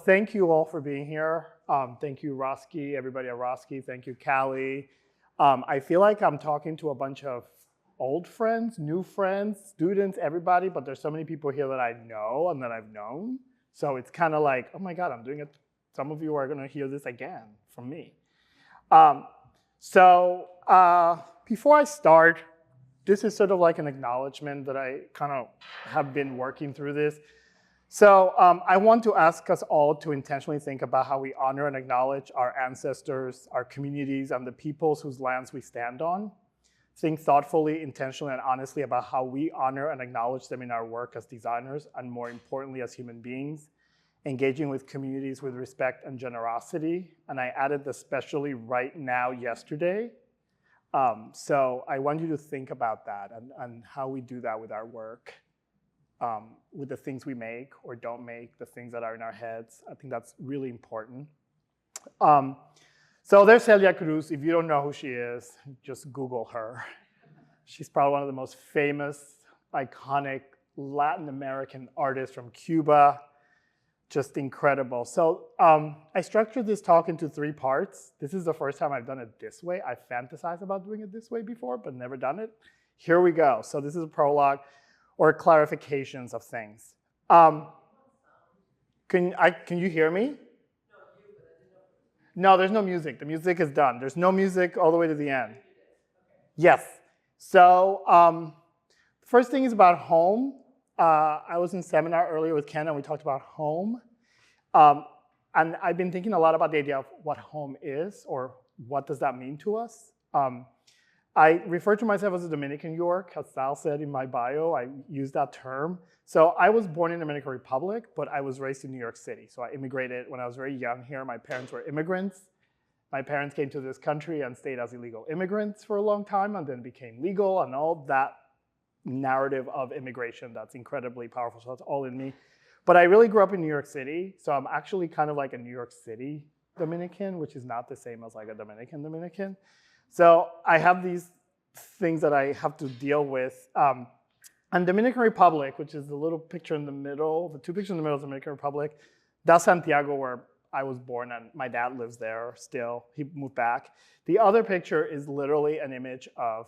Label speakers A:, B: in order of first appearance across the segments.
A: thank you all for being here. Thank you, Roski, everybody at Roski. Thank you, Callie. I feel like I'm talking to a bunch of old friends, new friends, students, everybody, but there's so many people here that I know and that I've known. So it's kind of like, oh my God, I'm doing it. Some of you are going to hear this again from me. Before I start, this is sort of like an acknowledgement that I kind of have been working through this. So I want to ask us all to intentionally think about how we honor and acknowledge our ancestors, our communities, and the peoples whose lands we stand on. Think thoughtfully, intentionally, and honestly about how we honor and acknowledge them in our work as designers, and more importantly, as human beings, engaging with communities with respect and generosity. And I added especially right now, yesterday. So I want you to think about that and how we do that with our work. With the things we make or don't make, the things that are in our heads. I think that's really important. So there's Celia Cruz. If you don't know who she is, just Google her. She's probably one of the most famous, iconic Latin American artists from Cuba. Just incredible. So I structured this talk into 3 parts. This is the first time I've done it this way. I fantasized about doing it this way before, but never done it. Here we go. So this is a prologue or clarifications of things. Can you hear me? No, there's no music. The music is done. There's no music all the way to the end. Yes. So first thing is about home. I was in seminar earlier with Ken and we talked about home. And I've been thinking a lot about the idea of what home is or what does that mean to us. I refer to myself as a Dominican York, as Sal said in my bio, I use that term. So I was born in the Dominican Republic, but I was raised in New York City. So I immigrated when I was very young here. My parents were immigrants. My parents came to this country and stayed as illegal immigrants for a long time and then became legal and all that narrative of immigration that's incredibly powerful. So that's all in me. But I really grew up in New York City. So I'm actually kind of like a New York City Dominican, which is not the same as like a Dominican. So I have these things that I have to deal with. And Dominican Republic, which is the little picture in the middle, the 2 pictures in the middle of the Dominican Republic, that's Santiago where I was born and my dad lives there still. He moved back. The other picture is literally an image of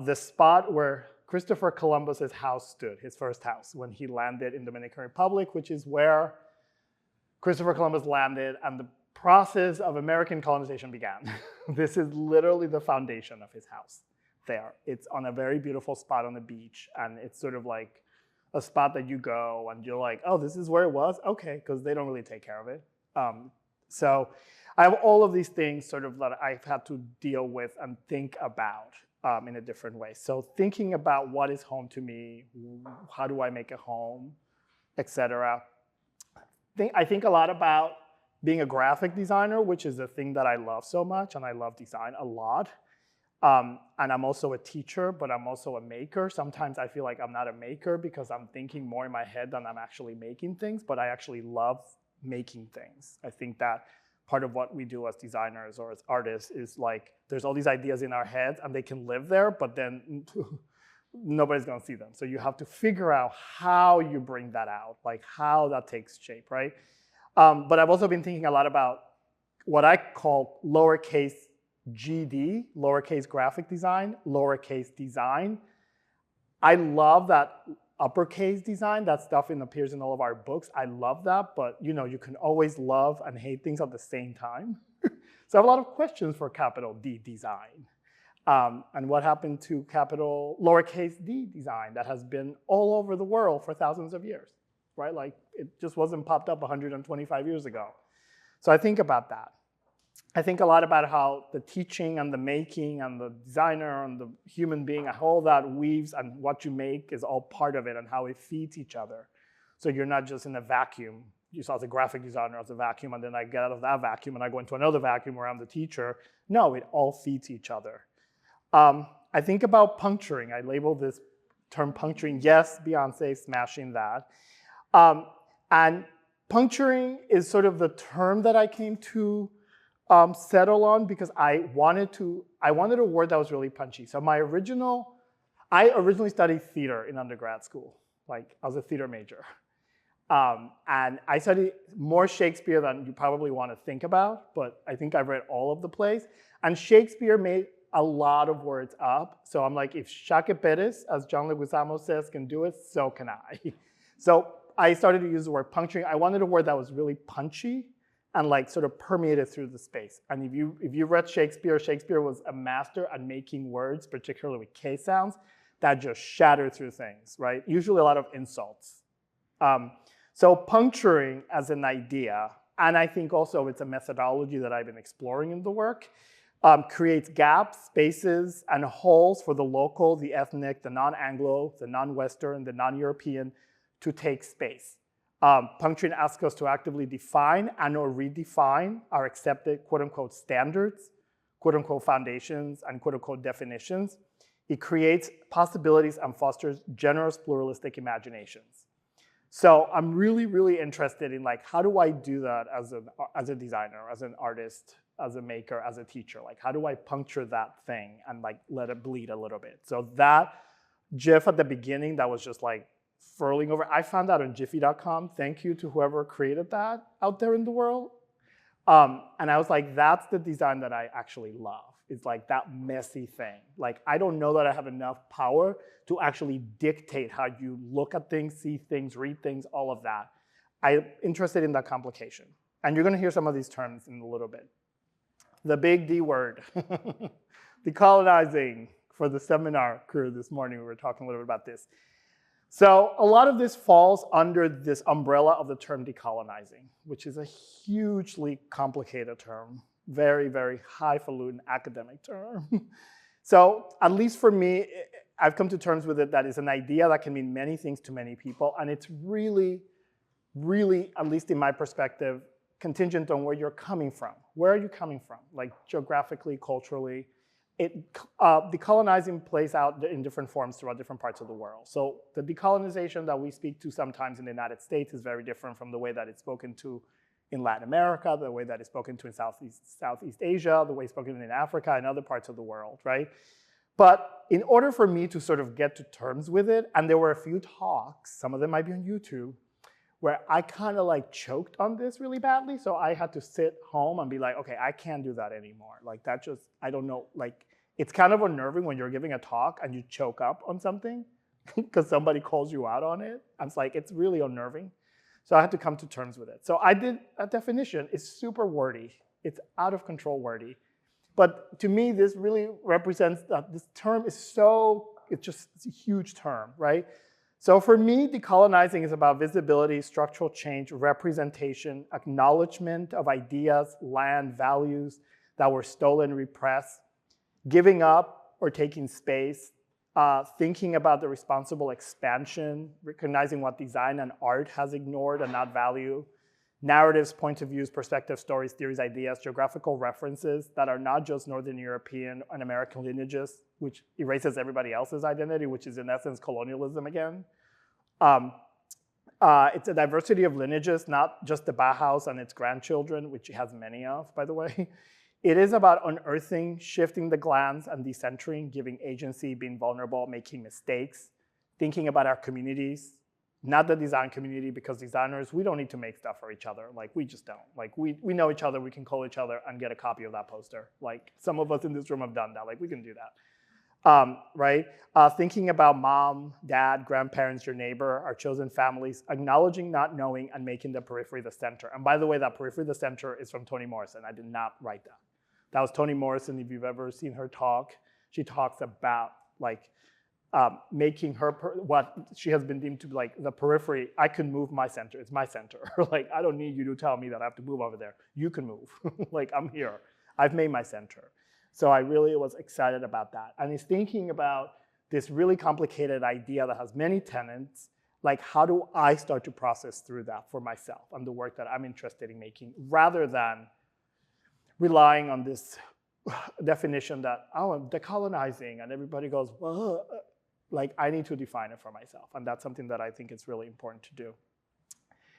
A: the spot where Christopher Columbus's house stood, his first house, when he landed in Dominican Republic, which is where Christopher Columbus landed and the process of American colonization began. This is literally the foundation of his house there. It's on a very beautiful spot on the beach, and it's sort of like a spot that you go and you're like, oh, this is where it was? Okay, because they don't really take care of it. So I have all of these things sort of that I've had to deal with and think about in a different way. So thinking about what is home to me, how do I make a home, etc. I think a lot about being a graphic designer, which is a thing that I love so much, and I love design a lot. And I'm also a teacher, but I'm also a maker. Sometimes I feel like I'm not a maker because I'm thinking more in my head than I'm actually making things, but I actually love making things. I think that part of what we do as designers or as artists is like, there's all these ideas in our heads and they can live there, but then nobody's gonna see them. So you have to figure out how you bring that out, like how that takes shape, right? But I've also been thinking a lot about what I call lowercase GD, lowercase graphic design, lowercase design. I love that uppercase design, that stuff appears in all of our books. I love that, but you can always love and hate things at the same time. So I have a lot of questions for capital D design. And what happened to capital lowercase d design that has been all over the world for thousands of years, right? Like it just wasn't popped up 125 years ago. So I think about that. I think a lot about how the teaching and the making and the designer and the human being, all that weaves and what you make is all part of it and how it feeds each other. So you're not just in a vacuum. You saw as a graphic designer as a vacuum and then I get out of that vacuum and I go into another vacuum where I'm the teacher. No, it all feeds each other. I think about puncturing. I label this term puncturing. Yes, Beyonce smashing that. And puncturing is sort of the term that I came to settle on because I wanted a word that was really punchy. So I originally studied theater in undergrad school. Like I was a theater major. And I studied more Shakespeare than you probably want to think about, but I think I've read all of the plays. And Shakespeare made a lot of words up. So I'm like, if Shake Perez, as John Leguizamo says, can do it, so can I. So I started to use the word puncturing. I wanted a word that was really punchy and like sort of permeated through the space. And if you read Shakespeare, Shakespeare was a master at making words, particularly with K sounds, that just shattered through things, right? Usually a lot of insults. So puncturing as an idea, and I think also it's a methodology that I've been exploring in the work, creates gaps, spaces, and holes for the local, the ethnic, the non-Anglo, the non-Western, the non-European to take space. Puncturing asks us to actively define and or redefine our accepted quote unquote standards, quote unquote foundations, and quote unquote definitions. It creates possibilities and fosters generous pluralistic imaginations. So I'm really, really interested in like, how do I do that as a designer, as an artist, as a maker, as a teacher? Like, how do I puncture that thing and like let it bleed a little bit? So that GIF at the beginning, that was just like furling over. I found that on jiffy.com. Thank you to whoever created that out there in the world. And I was like, that's the design that I actually love. It's like that messy thing. Like, I don't know that I have enough power to actually dictate how you look at things, see things, read things, all of that. I'm interested in that complication. And you're gonna hear some of these terms in a little bit. The big D word, decolonizing. For the seminar crew this morning, we were talking a little bit about this. So a lot of this falls under this umbrella of the term decolonizing, which is a hugely complicated term, very, very highfalutin academic term. So at least for me, I've come to terms with it that it's an idea that can mean many things to many people. And it's really, really, at least in my perspective, contingent on where you're coming from. Where are you coming from? Like geographically, culturally. Decolonizing plays out in different forms throughout different parts of the world. So the decolonization that we speak to sometimes in the United States is very different from the way that it's spoken to in Latin America, the way that it's spoken to in Southeast Asia, the way it's spoken in Africa and other parts of the world, right? But in order for me to sort of get to terms with it, and there were a few talks, some of them might be on YouTube, where I kind of like choked on this really badly. So I had to sit home and be like, okay, I can't do that anymore. Like that just, I don't know, like it's kind of unnerving when you're giving a talk and you choke up on something because somebody calls you out on it. And it's like, it's really unnerving. So I had to come to terms with it. So I did a definition. It's super wordy. It's out of control wordy. But to me, this really represents that this term is so, it's a huge term, right? So for me, decolonizing is about visibility, structural change, representation, acknowledgement of ideas, land, values that were stolen, repressed, giving up or taking space, thinking about the responsible expansion, recognizing what design and art has ignored and not valued, narratives, points of views, perspectives, stories, theories, ideas, geographical references that are not just Northern European and American lineages, which erases everybody else's identity, which is in essence colonialism again. It's a diversity of lineages, not just the Bauhaus and its grandchildren, which it has many of, by the way. It is about unearthing, shifting the glance and decentering, giving agency, being vulnerable, making mistakes, thinking about our communities, not the design community, because designers, we don't need to make stuff for each other. Like, we just don't. Like, we know each other, we can call each other and get a copy of that poster. Like, some of us in this room have done that. Like, we can do that, right? Thinking about mom, dad, grandparents, your neighbor, our chosen families, acknowledging not knowing and making the periphery the center. And by the way, that periphery the center is from Toni Morrison. I did not write that. That was Toni Morrison. If you've ever seen her talk, she talks about like, making her, what she has been deemed to be like the periphery. I can move my center, it's my center. Like, I don't need you to tell me that I have to move over there. You can move, like I'm here. I've made my center. So I really was excited about that. And he's thinking about this really complicated idea that has many tenets, like how do I start to process through that for myself and the work that I'm interested in making, rather than relying on this definition that, oh, I'm decolonizing, and everybody goes, well, like I need to define it for myself. And that's something that I think is really important to do.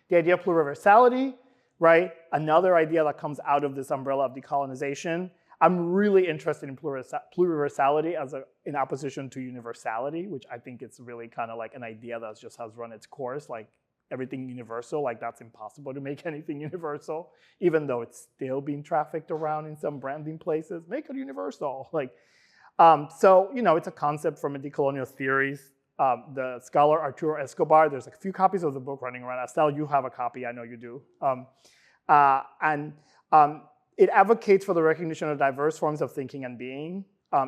A: The idea of pluriversality, right? Another idea that comes out of this umbrella of decolonization. I'm really interested in pluriversality in opposition to universality, which I think it's really kind of like an idea that just has run its course. Like everything universal. Like that's impossible to make anything universal, even though it's still being trafficked around in some branding places. Make it universal. Like, so, it's a concept from decolonial theories. The scholar Arturo Escobar, there's a few copies of the book running around. Estelle, you have a copy, I know you do. It advocates for the recognition of diverse forms of thinking and being.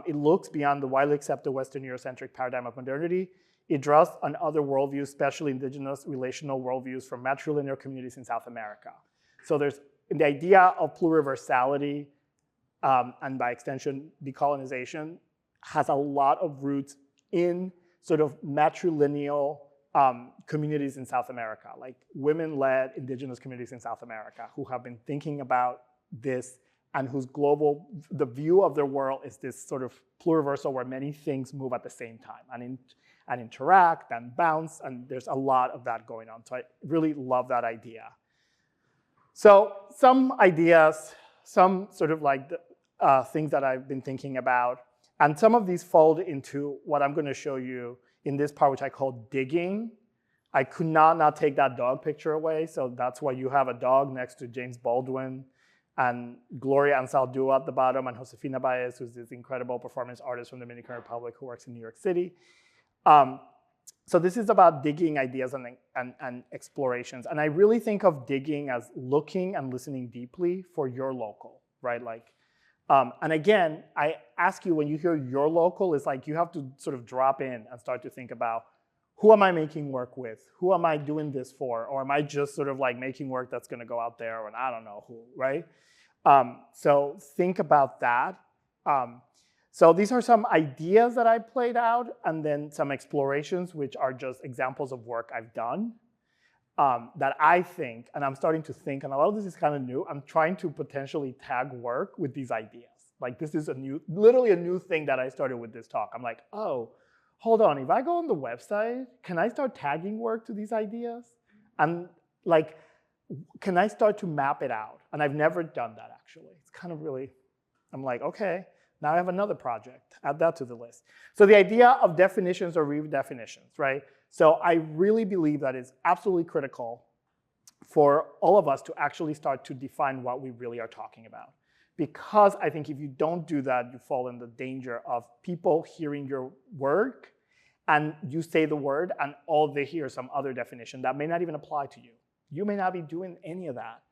A: It looks beyond the widely accepted Western Eurocentric paradigm of modernity. It draws on other worldviews, especially indigenous relational worldviews from matrilineal communities in South America. So there's the idea of pluriversality, and by extension, decolonization, has a lot of roots in sort of matrilineal communities in South America, like women-led indigenous communities in South America who have been thinking about this and whose the view of their world is this sort of pluriversal where many things move at the same time and interact and bounce, and there's a lot of that going on. So I really love that idea. So some ideas, some sort of like things that I've been thinking about, and some of these fold into what I'm gonna show you in this part, which I call digging. I could not take that dog picture away, so that's why you have a dog next to James Baldwin and Gloria Ansaldúa at the bottom, and Josefina Baez, who's this incredible performance artist from the Dominican Republic who works in New York City. So this is about digging ideas and explorations. And I really think of digging as looking and listening deeply for your local, right? Like, and again, I ask you, when you hear your local, it's like you have to sort of drop in and start to think about, who am I making work with? Who am I doing this for? Or am I just sort of like making work that's gonna go out there and I don't know who, right? So think about that. So these are some ideas that I played out, and then some explorations, which are just examples of work I've done that I think, and I'm starting to think, and a lot of this is kind of new, I'm trying to potentially tag work with these ideas. Like this is literally a new thing that I started with this talk. I'm like, oh, hold on, if I go on the website, can I start tagging work to these ideas? And like, can I start to map it out? And I've never done that actually. It's kind of really, I'm like, okay, now I have another project, add that to the list. So the idea of definitions or redefinitions, right? So I really believe that it's absolutely critical for all of us to actually start to define what we really are talking about. Because I think if you don't do that, you fall in the danger of people hearing your work and you say the word and all they hear is some other definition that may not even apply to you. You may not be doing any of that.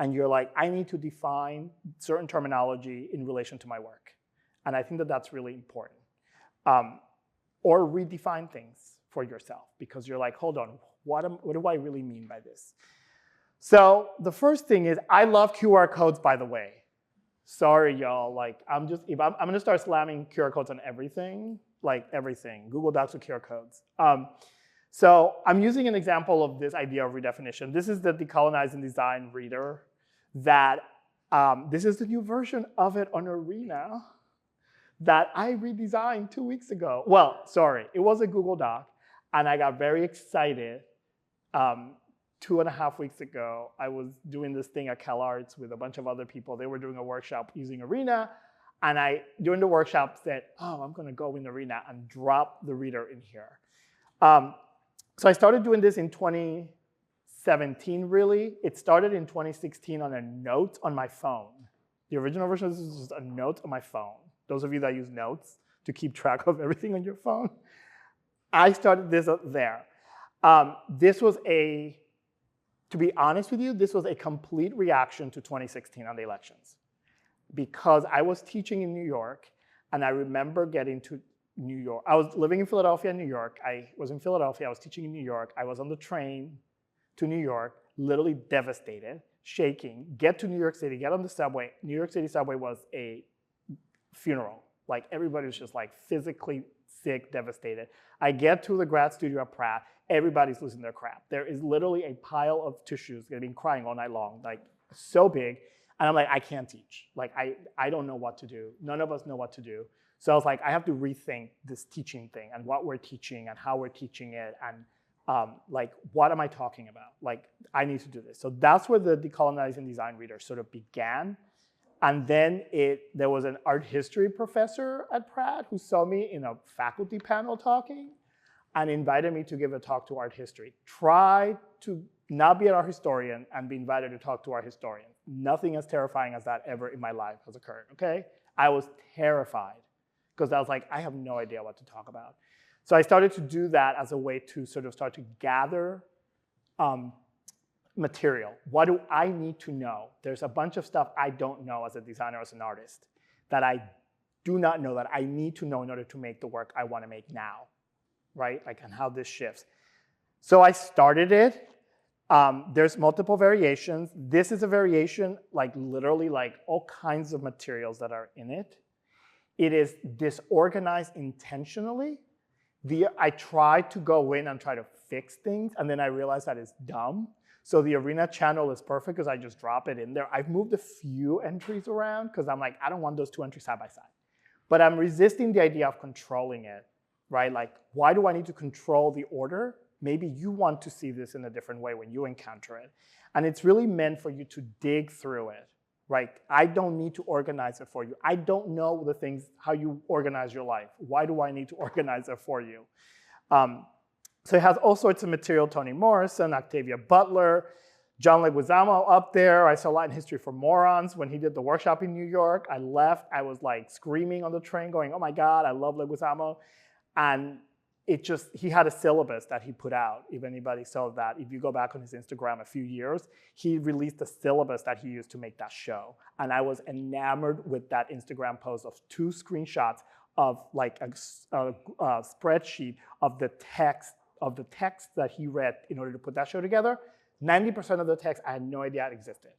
A: And you're like, I need to define certain terminology in relation to my work. And I think that that's really important. Or redefine things for yourself, because you're like, hold on, what do I really mean by this? So the first thing is, I love QR codes, by the way. Sorry, y'all, like I'm gonna start slamming QR codes on everything, like everything, Google Docs with QR codes. So I'm using an example of this idea of redefinition. This is the Decolonize and Design reader that, this is the new version of it on Arena that I redesigned 2 weeks ago. Well, sorry, it was a Google Doc, and I got very excited. 2.5 weeks ago, I was doing this thing at CalArts with a bunch of other people. They were doing a workshop using Arena, and I, during the workshop, said, oh, I'm gonna go in Arena and drop the reader in here. So I started doing this in 2017, really. It started in 2016 on a note on my phone. The original version of this is just a note on my phone. Those of you that use notes to keep track of everything on your phone. I started this there. This was to be honest with you, this was a complete reaction to 2016 on the elections. Because I was teaching in New York, and I remember getting to New York. I was living in Philadelphia, New York. I was in Philadelphia, I was teaching in New York. I was on the train to New York, literally devastated, shaking, get to New York City, get on the subway. New York City subway was a funeral. Like everybody was just like physically sick, devastated. I get to the grad studio at Pratt, everybody's losing their crap. There is literally a pile of tissues. They've been crying all night long, like so big. And I'm like, I can't teach. Like, I don't know what to do. None of us know what to do. So I was like, I have to rethink this teaching thing and what we're teaching and how we're teaching it. And like, what am I talking about? Like, I need to do this. So that's where the Decolonizing Design reader sort of began. And then there was an art history professor at Pratt who saw me in a faculty panel talking. and invited me to give a talk to art history. Try to not be an art historian and be invited to talk to art historian. Nothing as terrifying as that ever in my life has occurred, okay? I was terrified because I was like, I have no idea what to talk about. So I started to do that as a way to sort of start to gather material. What do I need to know? There's a bunch of stuff I don't know as a designer, as an artist, that I do not know that I need to know in order to make the work I want to make now, right? Like, and how this shifts. So I started it. There's multiple variations. This is a variation, like literally like all kinds of materials that are in it. It is disorganized intentionally. I tried to go in and try to fix things, and then I realized that it's dumb. So the arena channel is perfect because I just drop it in there. I've moved a few entries around because I'm like, I don't want those two entries side by side. But I'm resisting the idea of controlling it, right? Like, why do I need to control the order? Maybe you want to see this in a different way when you encounter it. And it's really meant for you to dig through it, right? I don't need to organize it for you. I don't know the things, how you organize your life. Why do I need to organize it for you? So it has all sorts of material, Toni Morrison, Octavia Butler, John Leguizamo up there. I saw Latin History for Morons when he did the workshop in New York. I left, I was like screaming on the train going, oh my God, I love Leguizamo. And he had a syllabus that he put out. If anybody saw that, if you go back on his Instagram a few years, he released a syllabus that he used to make that show. And I was enamored with that Instagram post of 2 screenshots of like a spreadsheet of the text that he read in order to put that show together. 90% of the text, I had no idea it existed.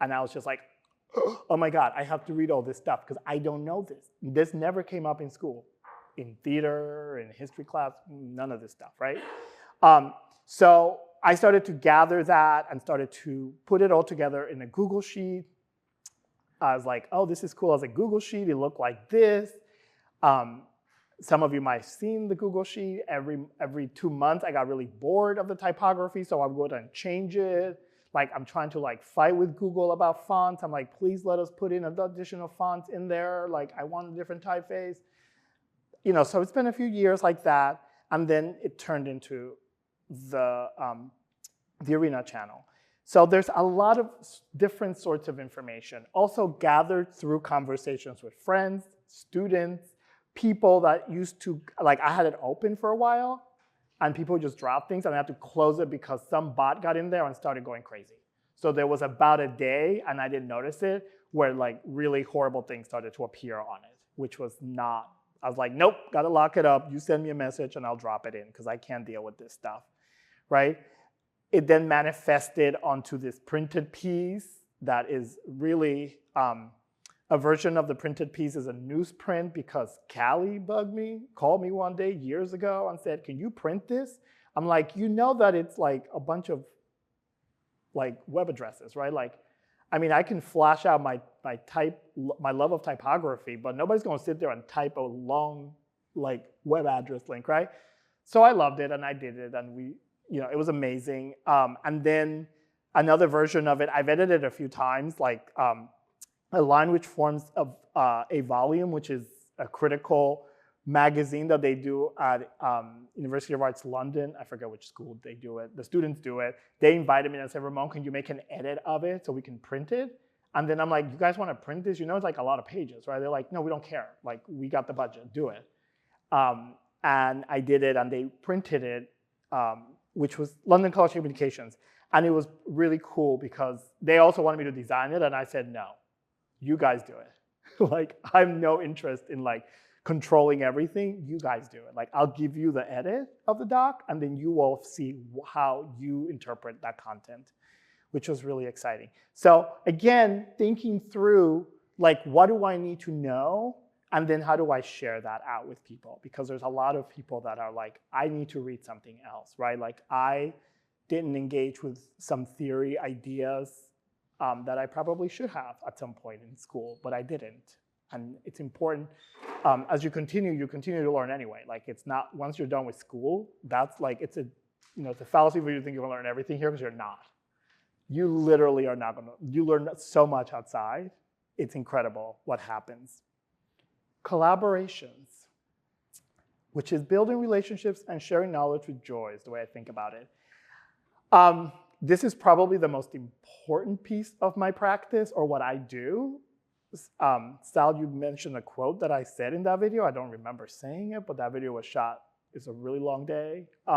A: And I was just like, oh my God, I have to read all this stuff because I don't know this. This never came up in school. In theater, in history class, none of this stuff, right? So I started to gather that and started to put it all together in a Google Sheet. I was like, oh, this is cool as a Google Sheet. It looked like this. Some of you might have seen the Google Sheet. Every 2 months, I got really bored of the typography, so I would go ahead and change it. Like, I'm trying to like fight with Google about fonts. I'm like, please let us put in additional fonts in there. Like, I want a different typeface. You know, so it's been a few years like that, and then it turned into the arena channel. So there's a lot of different sorts of information, also gathered through conversations with friends, students, people that used to, like I had it open for a while, and people just dropped things, and I had to close it because some bot got in there and started going crazy. So there was about a day, and I didn't notice it, where like really horrible things started to appear on it, which was not, I was like, nope, gotta lock it up. You send me a message and I'll drop it in because I can't deal with this stuff, right? It then manifested onto this printed piece that is really, a version of the printed piece is a newsprint because Callie called me one day years ago and said, can you print this? I'm like, you know that it's like a bunch of like web addresses, right? Like, I mean, I can flash out my love of typography, but nobody's gonna sit there and type a long like web address link, right? So I loved it and I did it, and it was amazing. And then another version of it, I've edited a few times, like a line which forms a volume, which is a critical magazine that they do at University of Arts London. I forget which school they do it. The students do it. They invited me and said, Ramon, can you make an edit of it so we can print it? And then I'm like, you guys want to print this? You know, it's like a lot of pages, right? They're like, no, we don't care. Like, we got the budget, do it. And I did it, and they printed it, which was London College of Communications. And it was really cool because they also wanted me to design it, and I said, no, you guys do it. Like, I have no interest in like controlling everything. You guys do it. Like, I'll give you the edit of the doc, and then you will see how you interpret that content, which was really exciting. So again, thinking through like, what do I need to know? And then how do I share that out with people? Because there's a lot of people that are like, I need to read something else, right? Like, I didn't engage with some theory ideas that I probably should have at some point in school, but I didn't. And it's important, as you continue to learn anyway. Like, it's not, once you're done with school, that's like, it's a fallacy for you to think you're gonna learn everything here, because you're not. You literally are not gonna, you learn so much outside. It's incredible what happens. Collaborations. which is building relationships and sharing knowledge with joy is the way I think about it. This is probably the most important piece of my practice or what I do. Sal, you mentioned a quote that I said in that video. I don't remember saying it, but that video was shot. It's a really long day. I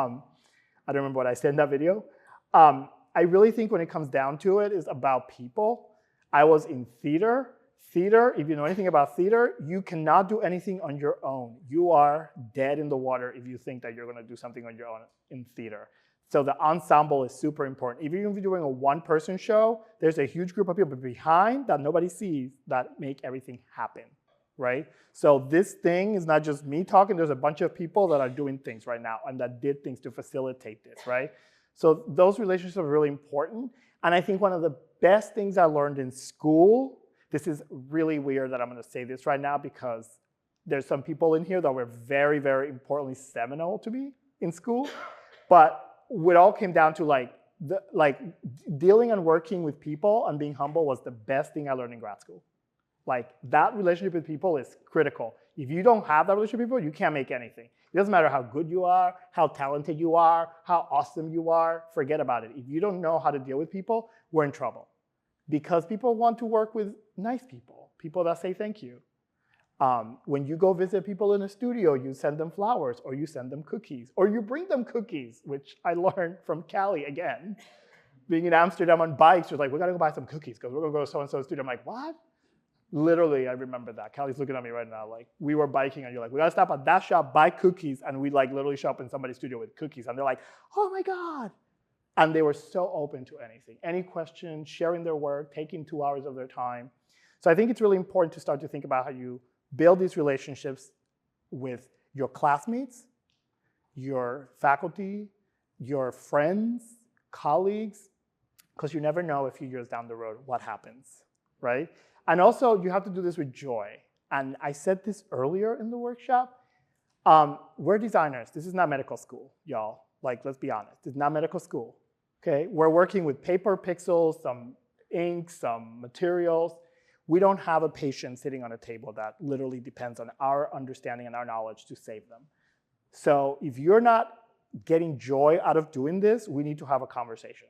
A: don't remember what I said in that video. I really think when it comes down to it, is about people. I was in theater. Theater, if you know anything about theater, you cannot do anything on your own. You are dead in the water if you think that you're going to do something on your own in theater. So the ensemble is super important. Even if you're doing a one-person show, there's a huge group of people behind that nobody sees that make everything happen, right? So this thing is not just me talking. There's a bunch of people that are doing things right now and that did things to facilitate this, right? So those relationships are really important. And I think one of the best things I learned in school, this is really weird that I'm going to say this right now because there's some people in here that were very, very importantly seminal to me in school. But it all came down to dealing and working with people and being humble was the best thing I learned in grad school. Like that relationship with people is critical. If you don't have that relationship with people, you can't make anything. It doesn't matter how good you are, how talented you are, how awesome you are, forget about it. If you don't know how to deal with people, we're in trouble. Because people want to work with nice people, people that say thank you. When you go visit people in a studio, you send them flowers or you send them cookies or you bring them cookies, which I learned from Callie again. Being in Amsterdam on bikes, she was like, we gotta go buy some cookies because we're gonna go to so-and-so's studio. I'm like, what? Literally, I remember that. Callie's looking at me right now like, we were biking and you're like, we gotta stop at that shop, buy cookies, and we like literally show up in somebody's studio with cookies. And they're like, oh my God. And they were so open to anything, any question, sharing their work, taking 2 hours of their time. So I think it's really important to start to think about how you build these relationships with your classmates, your faculty, your friends, colleagues, because you never know a few years down the road what happens, right? And also you have to do this with joy. And I said this earlier in the workshop. We're designers. This is not medical school, y'all. Like, let's be honest. It's not medical school, okay? We're working with paper, pixels, some ink, some materials. We don't have a patient sitting on a table that literally depends on our understanding and our knowledge to save them. So if you're not getting joy out of doing this, we need to have a conversation.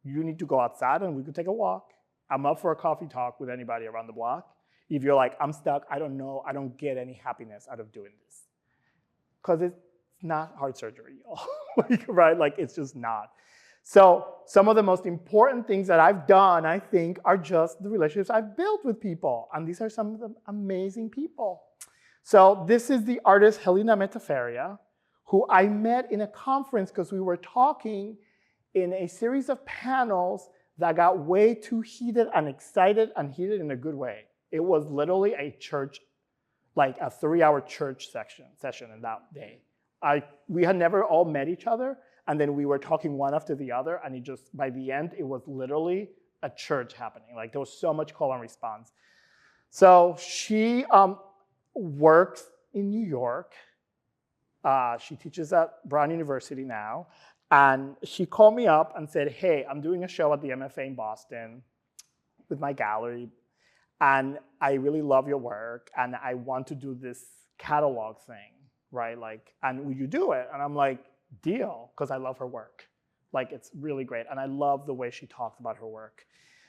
A: You need to go outside and we could take a walk. I'm up for a coffee talk with anybody around the block. If you're like, I'm stuck, I don't know, I don't get any happiness out of doing this. Because it's not heart surgery, y'all. Right? Like, it's just not. So some of the most important things that I've done, I think, are just the relationships I've built with people. And these are some of the amazing people. So this is the artist Helena Metaferia, who I met in a conference because we were talking in a series of panels that got way too heated and excited and heated in a good way. It was literally a church, like a 3-hour church session in that day. We had never all met each other. And then we were talking one after the other, and it just, by the end, it was literally a church happening. Like, there was so much call and response. So she works in New York. She teaches at Brown University now. And she called me up and said, hey, I'm doing a show at the MFA in Boston with my gallery, and I really love your work, and I want to do this catalog thing, right? Like, and will you do it? And I'm like, deal, because I love her work. Like, it's really great. And I love the way she talks about her work.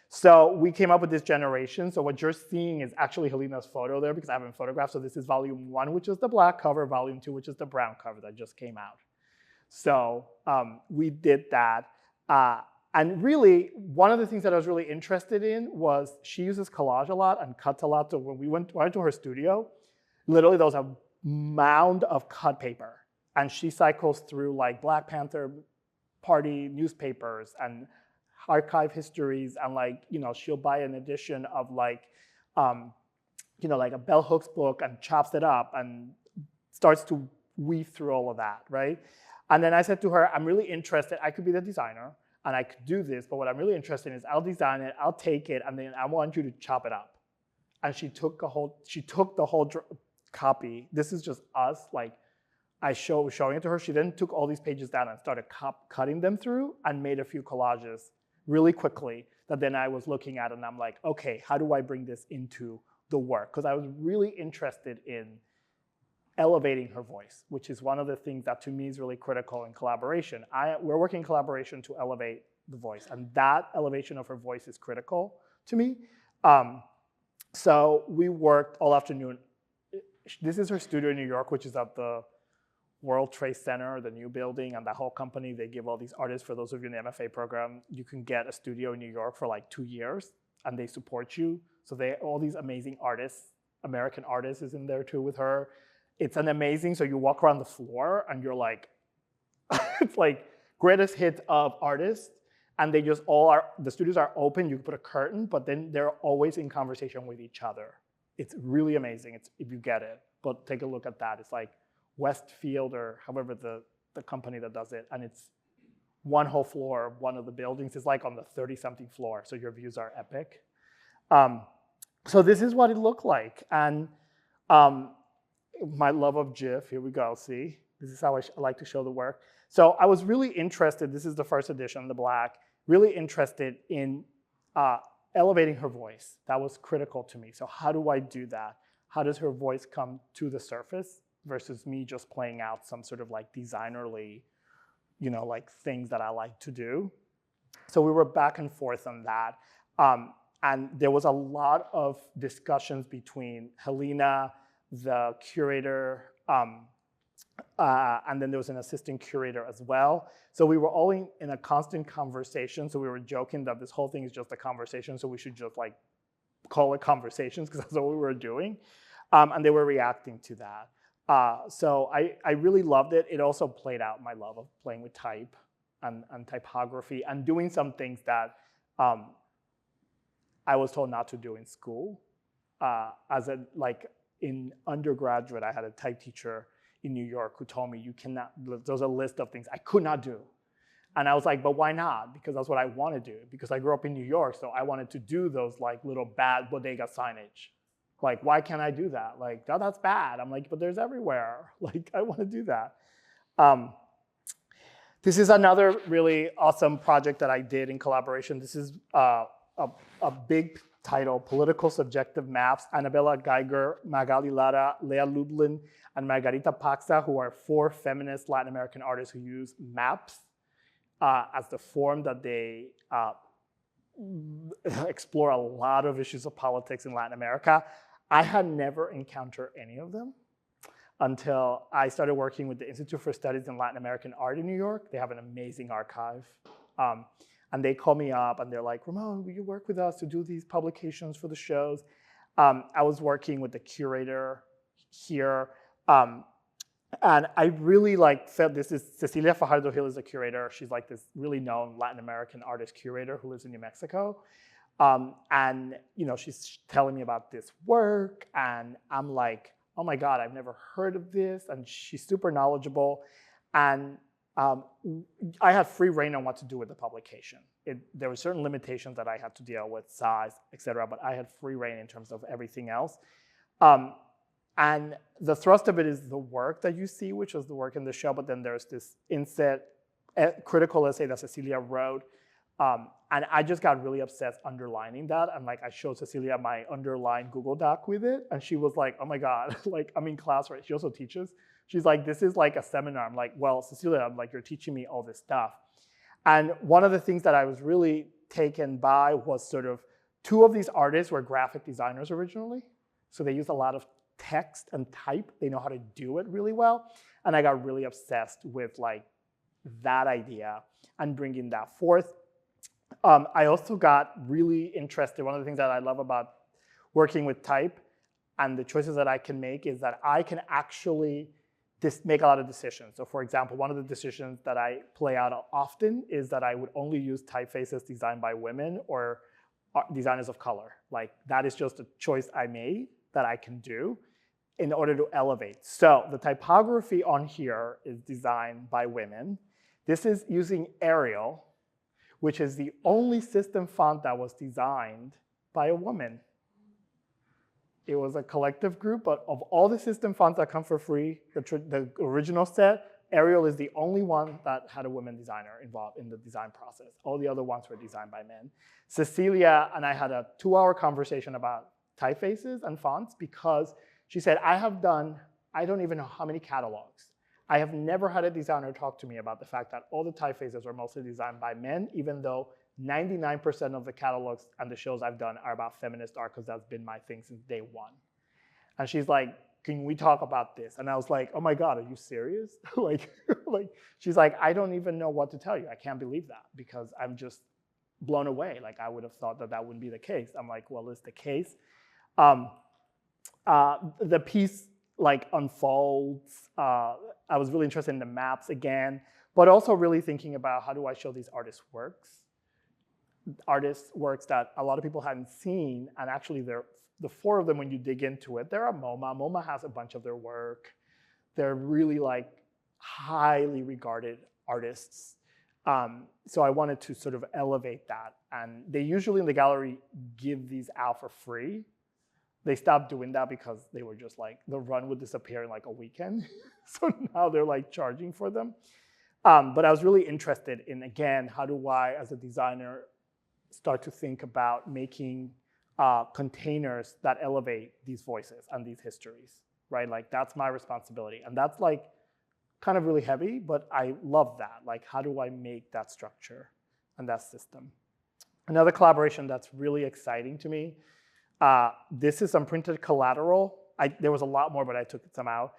A: So we came up with this generation. So what you're seeing is actually Helena's photo there because I haven't photographed. So this is volume 1, which is the black cover, volume 2, which is the brown cover that just came out. So we did that. And really, one of the things that I was really interested in was she uses collage a lot and cuts a lot. So when we went to her studio, literally there was a mound of cut paper. And she cycles through like Black Panther Party newspapers and archive histories, and like, you know, she'll buy an edition of like, you know, like a bell hooks book and chops it up and starts to weave through all of that, right? And then I said to her, I'm really interested, I could be the designer and I could do this, but what I'm really interested in is I'll design it, I'll take it, and then I want you to chop it up. And she took the whole copy. This is just us, like, showing it to her. She then took all these pages down and started cutting them through and made a few collages really quickly that then I was looking at, and I'm like, okay, how do I bring this into the work? Because I was really interested in elevating her voice, which is one of the things that to me is really critical in collaboration. We're working in collaboration to elevate the voice, and that elevation of her voice is critical to me. So we worked all afternoon. This is her studio in New York, which is at the World Trade Center, the new building, and the whole company. They give all these artists, for those of you in the MFA program, you can get a studio in New York for like 2 years, and they support you. So all these amazing artists, American artists is in there too with her. It's an amazing, so you walk around the floor and you're like, it's like greatest hits of artists, and they just all are, the studios are open, you can put a curtain, but then they're always in conversation with each other. It's really amazing, if you get it, but take a look at that. It's like Westfield or however the company that does it, and it's one whole floor, one of the buildings is like on the 30-something floor, so your views are epic. So this is what it looked like, and my love of GIF, here we go, see? This is how I like to show the work. So I was really interested, this is the first edition, the black, really interested in elevating her voice. That was critical to me. So how do I do that? How does her voice come to the surface versus me just playing out some sort of like designerly, like things that I like to do? So we were back and forth on that. And there was a lot of discussions between Helena, the curator, and then there was an assistant curator as well. So we were all in a constant conversation. So we were joking that this whole thing is just a conversation, so we should just like call it conversations because that's what we were doing. And they were reacting to that. So I really loved it. It also played out my love of playing with type and typography and doing some things that I was told not to do in school. In undergraduate, I had a type teacher in New York who told me you cannot, there's a list of things I could not do. And I was like, but why not? Because that's what I want to do. Because I grew up in New York, so I wanted to do those like little bad bodega signage. Like, why can't I do that? Like, oh, that's bad. I'm like, but there's everywhere. Like, I want to do that. This is another really awesome project that I did in collaboration. This is a big title, Political Subjective Maps. Annabella Geiger, Magali Lara, Lea Lublin, and Margarita Paxa, who are 4 feminist Latin American artists who use maps as the form that they explore a lot of issues of politics in Latin America. I had never encountered any of them until I started working with the Institute for Studies in Latin American Art in New York. They have an amazing archive. And they call me up and they're like, Ramon, will you work with us to do these publications for the shows? I was working with the curator here. And I really felt this is Cecilia Fajardo Hill is a curator. She's like this really known Latin American artist curator who lives in New Mexico. And she's telling me about this work and I'm like, oh my God, I've never heard of this. And she's super knowledgeable. And I had free reign on what to do with the publication. There were certain limitations that I had to deal with, size, et cetera, but I had free reign in terms of everything else. And the thrust of it is the work that you see, which is the work in the show, but then there's this inset critical essay that Cecilia wrote. And I just got really obsessed underlining that. And I showed Cecilia my underlined Google Doc with it. And she was like, oh my God, I'm in class, right? She also teaches. She's like, this is like a seminar. I'm like, well, Cecilia, I'm like, you're teaching me all this stuff. And one of the things that I was really taken by was sort of 2 of these artists were graphic designers originally. So they use a lot of text and type. They know how to do it really well. And I got really obsessed with that idea and bringing that forth. I also got really interested. One of the things that I love about working with type and the choices that I can make is that I can actually make a lot of decisions. So for example, one of the decisions that I play out often is that I would only use typefaces designed by women or designers of color. That is just a choice I made that I can do in order to elevate. So the typography on here is designed by women. This is using Arial, which is the only system font that was designed by a woman. It was a collective group, but of all the system fonts that come for free, the original set, Arial is the only one that had a woman designer involved in the design process. All the other ones were designed by men. Cecilia and I had a 2-hour conversation about typefaces and fonts because she said, I have done I don't even know how many catalogs. I have never had a designer talk to me about the fact that all the typefaces are mostly designed by men, even though 99% of the catalogs and the shows I've done are about feminist art, because that's been my thing since day one. And she's like, can we talk about this? And I was like, oh my God, are you serious? like, she's like, I don't even know what to tell you. I can't believe that, because I'm just blown away. Like, I would have thought that that wouldn't be the case. I'm like, well, it's the case. The piece like unfolds. I was really interested in the maps again, but also really thinking about how do I show these artists' works that a lot of people hadn't seen, and actually the four of them, when you dig into it, there are MoMA. MoMA has a bunch of their work. They're really like highly regarded artists. So I wanted to sort of elevate that. And they usually in the gallery give these out for free. They stopped doing that because they were just like, the run would disappear in like a weekend. So now they're like charging for them. But I was really interested in, again, how do I, as a designer, start to think about making containers that elevate these voices and these histories, right? Like, that's my responsibility. And that's like kind of really heavy, but I love that. Like, how do I make that structure and that system? Another collaboration that's really exciting to me, this is some printed collateral. There was a lot more, but I took some out.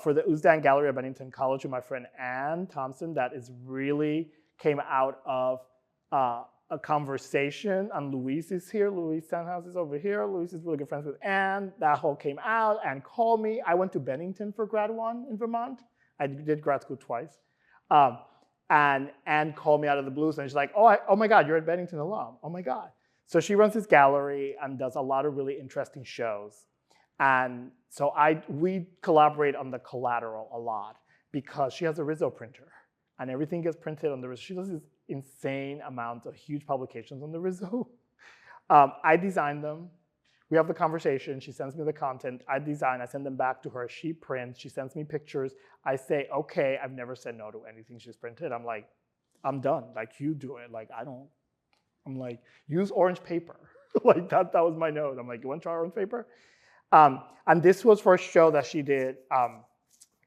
A: For the Uzdan Gallery at Bennington College with my friend Ann Thompson, that is really came out of a conversation, and Luis is here. Luis Sandhouse is over here. Luis is really good friends with Anne. That whole came out and called me. I went to Bennington for grad one in Vermont. I did grad school twice. And Anne called me out of the blues, and she's like, oh my God, you're a Bennington alum. Oh my God. So she runs this gallery and does a lot of really interesting shows. And so we collaborate on the collateral a lot, because she has a Rizzo printer and everything gets printed on the Rizzo. She does this insane amount of huge publications on the Rizzo. I design them. We have the conversation. She sends me the content. I design. I send them back to her. She prints. She sends me pictures. I say, okay, I've never said no to anything she's printed. I'm like, I'm done. Like, you do it. Like, I'm like, use orange paper. Like, that was my note. I'm like, you want to try orange paper? And this was for a show that she did,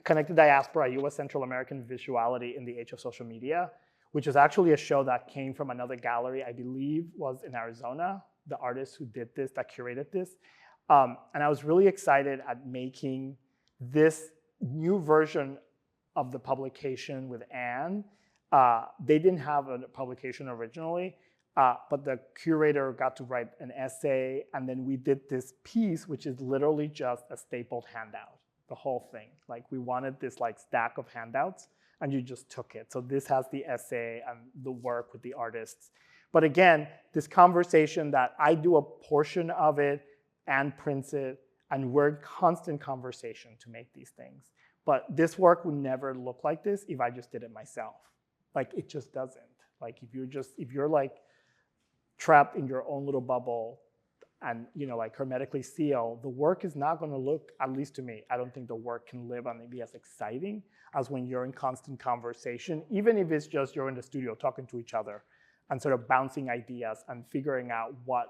A: Connected Diaspora, U.S. Central American Visuality in the Age of Social Media, which is actually a show that came from another gallery, I believe was in Arizona, the artist who did this, that curated this. And I was really excited at making this new version of the publication with Anne. They didn't have a publication originally, but the curator got to write an essay, and then we did this piece, which is literally just a stapled handout, the whole thing. Like, we wanted this like stack of handouts, and you just took it. So this has the essay and the work with the artists. But again, this conversation that I do a portion of it and prints it, and we're in constant conversation to make these things. But this work would never look like this if I just did it myself. Like, it just doesn't. Like, if you're like trapped in your own little bubble and, you know, like hermetically sealed, the work is not going to look, at least to me, I don't think the work can live and be as exciting as when you're in constant conversation, even if it's just you're in the studio talking to each other and sort of bouncing ideas and figuring out what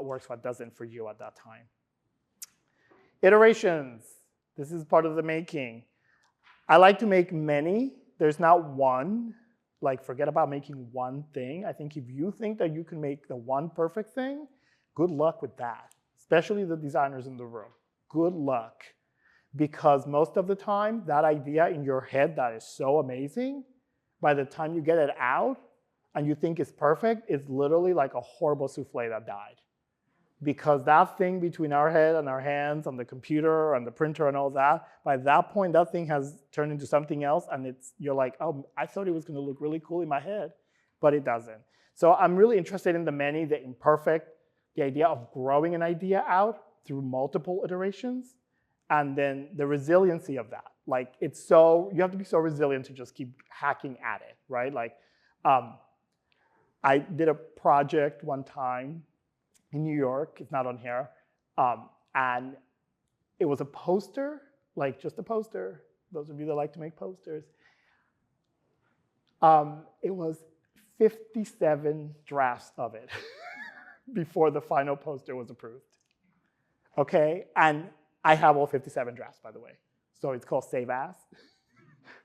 A: works, what doesn't for you at that time. Iterations. This is part of the making. I like to make many. There's not one. Like, forget about making one thing. I think if you think that you can make the one perfect thing, good luck with that, especially the designers in the room. Good luck. Because most of the time, that idea in your head that is so amazing, by the time you get it out and you think it's perfect, it's literally like a horrible souffle that died. Because that thing between our head and our hands on the computer and the printer and all that, by that point, that thing has turned into something else, and you're like, oh, I thought it was gonna look really cool in my head, but it doesn't. So I'm really interested in the many, the imperfect, the idea of growing an idea out through multiple iterations, and then the resiliency of that. Like, you have to be so resilient to just keep hacking at it, right? Like, I did a project one time in New York, it's not on here, and it was a poster, like just a poster, those of you that like to make posters. It was 57 drafts of it before the final poster was approved, okay? And I have all 57 drafts, by the way. So it's called Save As.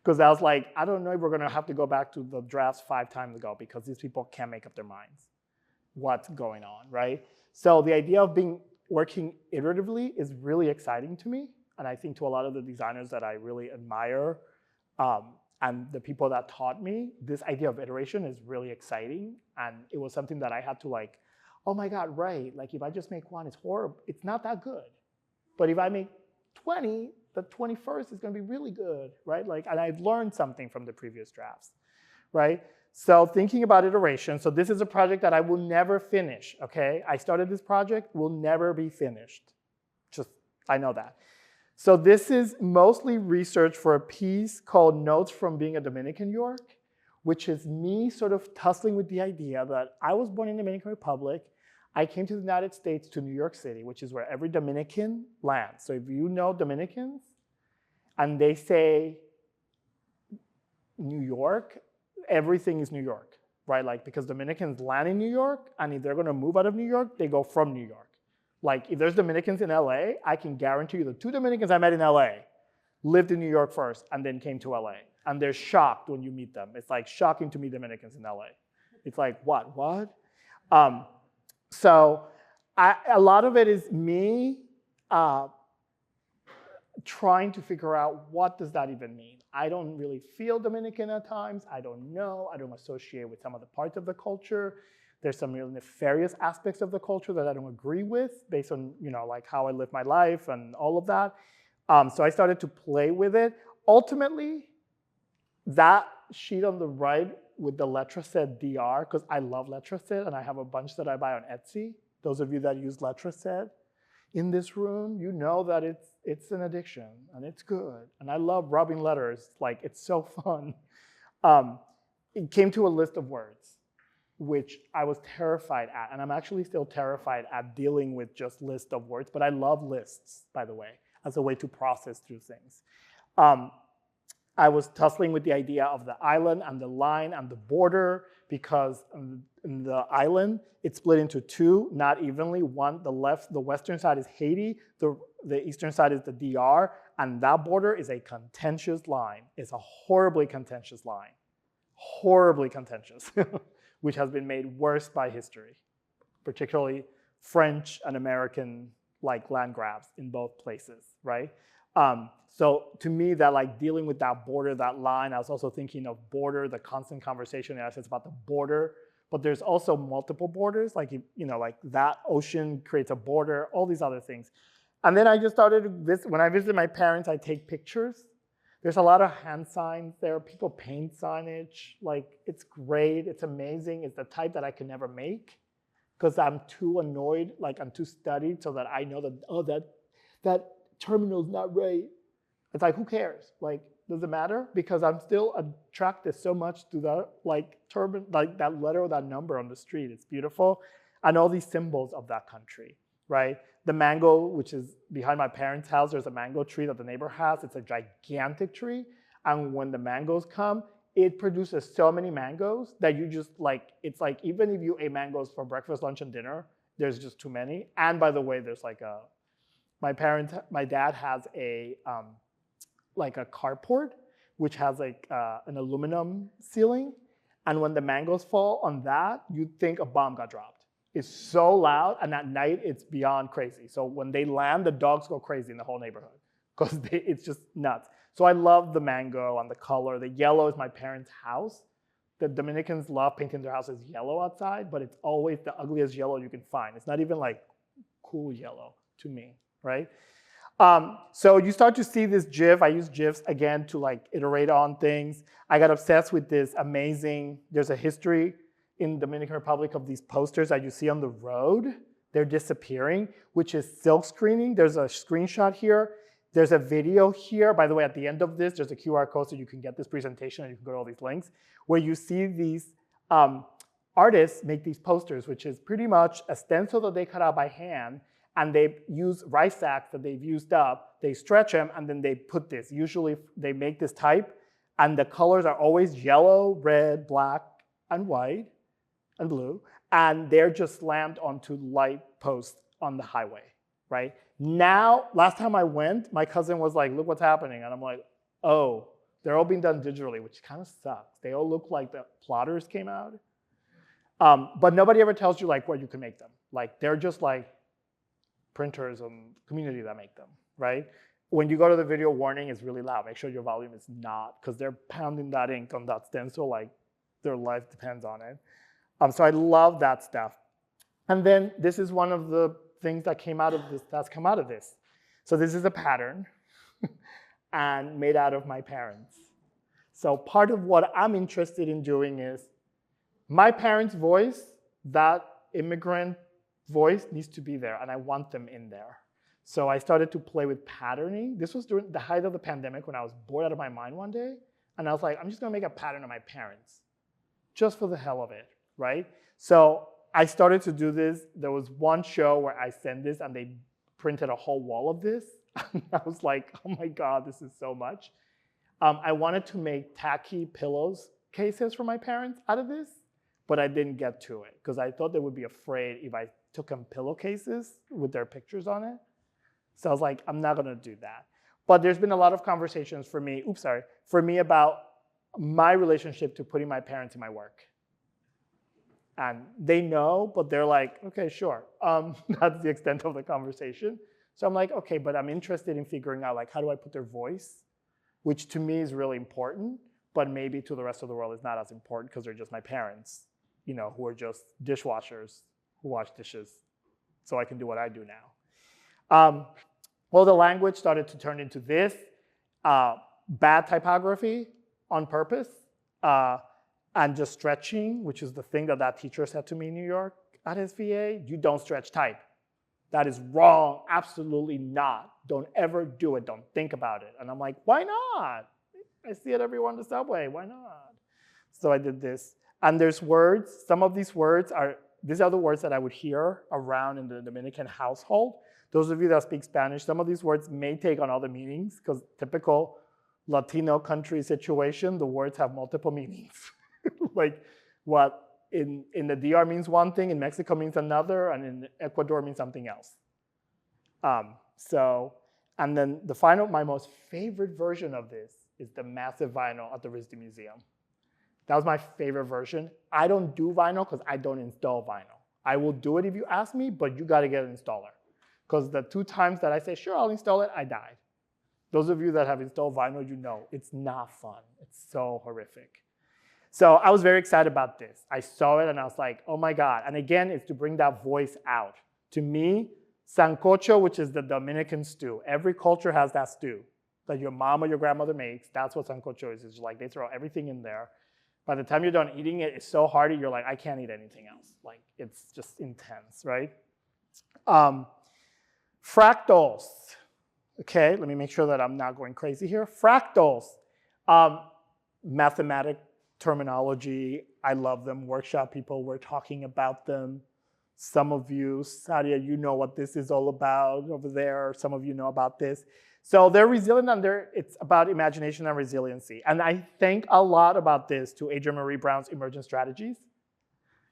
A: Because I was like, I don't know if we're going to have to go back to the drafts 5 times ago because these people can't make up their minds what's going on, right? So the idea of working iteratively is really exciting to me. And I think to a lot of the designers that I really admire and the people that taught me, this idea of iteration is really exciting. And it was something that I had to like, oh my God, right. Like if I just make one, it's horrible. It's not that good. But if I make 20, the 21st is going to be really good, right? Like, and I've learned something from the previous drafts, right? So thinking about iteration, so this is a project that I will never finish, okay? I started this project, will never be finished. Just, I know that. So this is mostly research for a piece called Notes from Being a Dominican York, which is me sort of tussling with the idea that I was born in the Dominican Republic. I came to the United States, to New York City, which is where every Dominican lands. So if you know Dominicans and they say New York, everything is New York, right? Like because Dominicans land in New York, and if they're gonna move out of New York, they go from New York. Like if there's Dominicans in LA, I can guarantee you the 2 Dominicans I met in LA lived in New York first and then came to LA. And they're shocked when you meet them. It's like shocking to meet Dominicans in LA. It's like, what? So a lot of it is me trying to figure out what does that even mean. I don't really feel Dominican at times. I don't know. I don't associate with some of the parts of the culture. There's some real nefarious aspects of the culture that I don't agree with based on, like how I live my life and all of that. So I started to play with it. Ultimately, that sheet on the right with the Letraset DR, because I love Letraset and I have a bunch that I buy on Etsy. Those of you that use Letraset in this room, you know that it's an addiction and it's good. And I love rubbing letters, like it's so fun. It came to a list of words, which I was terrified at. And I'm actually still terrified at dealing with just list of words, but I love lists, by the way, as a way to process through things. I was tussling with the idea of the island and the line and the border because in the island, it's split into 2, not evenly. One, the western side is Haiti, the eastern side is the DR, and that border is a contentious line. It's a horribly contentious line, horribly contentious, which has been made worse by history, particularly French and American like land grabs in both places, right? So to me, that like dealing with that border, that line, I was also thinking of border, the constant conversation in essence about the border, but there's also multiple borders, like, like that ocean creates a border, all these other things. And then I just started this, when I visit my parents, I take pictures. There's a lot of hand signs there, people paint signage, like it's great, it's amazing. It's the type that I can never make because I'm too annoyed, like I'm too studied so that I know that, oh, that terminal's not right. It's like, who cares? Like, does it matter? Because I'm still attracted so much to that, like that letter or that number on the street. It's beautiful. And all these symbols of that country, right? The mango, which is behind my parents' house, there's a mango tree that the neighbor has. It's a gigantic tree. And when the mangoes come, it produces so many mangoes that you just like, it's like, even if you ate mangoes for breakfast, lunch, and dinner, there's just too many. And by the way, there's like my dad has a carport, which has like an aluminum ceiling. And when the mangoes fall on that, you'd think a bomb got dropped. It's so loud, and at night, it's beyond crazy. So when they land, the dogs go crazy in the whole neighborhood because it's just nuts. So I love the mango and the color. The yellow is my parents' house. The Dominicans love painting their houses yellow outside, but it's always the ugliest yellow you can find. It's not even like cool yellow to me, right? So you start to see this GIF. I use GIFs again to like iterate on things. I got obsessed with this amazing, there's a history in the Dominican Republic of these posters that you see on the road. They're disappearing, which is silk screening. There's a screenshot here. There's a video here. By the way, at the end of this, there's a QR code so you can get this presentation and you can go to all these links where you see these artists make these posters, which is pretty much a stencil that they cut out by hand, and they use rice sacks that they've used up. They stretch them, and then they put this. Usually they make this type, and the colors are always yellow, red, black, and white, and blue, and they're just slammed onto light posts on the highway, right? Now, last time I went, my cousin was like, look what's happening. And I'm like, oh, they're all being done digitally, which kind of sucks. They all look like the plotters came out. But nobody ever tells you like where you can make them. Like they're just like printers and community that make them, right? When you go to the video warning, it's really loud. Make sure your volume is not, because they're pounding that ink on that stencil like their life depends on it. So I love that stuff. And then this is one of the things that came out of this, that's come out of this. So this is a pattern and made out of my parents. So part of what I'm interested in doing is my parents' voice, that immigrant voice needs to be there, and I want them in there. So I started to play with patterning. This was during the height of the pandemic when I was bored out of my mind one day, and I was like, I'm just gonna make a pattern of my parents, just for the hell of it, right? So I started to do this. There was one show where I sent this, and they printed a whole wall of this. And I was like, oh my God, this is so much. I wanted to make tacky pillows cases for my parents out of this, but I didn't get to it because I thought they would be afraid if I took them pillowcases with their pictures on it. So I was like, I'm not gonna do that. But there's been a lot of conversations for me about my relationship to putting my parents in my work. And they know, but they're like, okay, sure. That's the extent of the conversation. So I'm like, okay, but I'm interested in figuring out like, how do I put their voice, which to me is really important, but maybe to the rest of the world is not as important because they're just my parents, you know, who are just dishwashers who wash dishes, so I can do what I do now. Well, the language started to turn into this, bad typography on purpose, and just stretching, which is the thing that teacher said to me in New York at SVA, you don't stretch type. That is wrong, absolutely not. Don't ever do it, don't think about it. And I'm like, why not? I see it everywhere on the subway, why not? So I did this. And there's words, some of these words these are the words that I would hear around in the Dominican household. Those of you that speak Spanish, some of these words may take on other meanings because typical Latino country situation, the words have multiple meanings. Like what in the DR means one thing, in Mexico means another, and in Ecuador means something else. And then my most favorite version of this is the massive vinyl at the RISD Museum. That was my favorite version. I don't do vinyl because I don't install vinyl. I will do it if you ask me, but you gotta get an installer. Because the 2 times that I say, sure, I'll install it, I died. Those of you that have installed vinyl, you know, it's not fun. It's so horrific. So I was very excited about this. I saw it and I was like, oh my God. And again, it's to bring that voice out. To me, sancocho, which is the Dominican stew, every culture has that stew that your mom or your grandmother makes. That's what sancocho is. It's like they throw everything in there. By the time you're done eating it, it's so hearty, you're like, I can't eat anything else. Like, it's just intense, right? Fractals. Okay, let me make sure that I'm not going crazy here. Fractals. Mathematic terminology. I love them. Workshop people were talking about them. Some of you, Sadia, you know what this is all about over there. Some of you know about this. So they're resilient and it's about imagination and resiliency. And I think a lot about this to Adrienne Marie Brown's Emergent Strategies.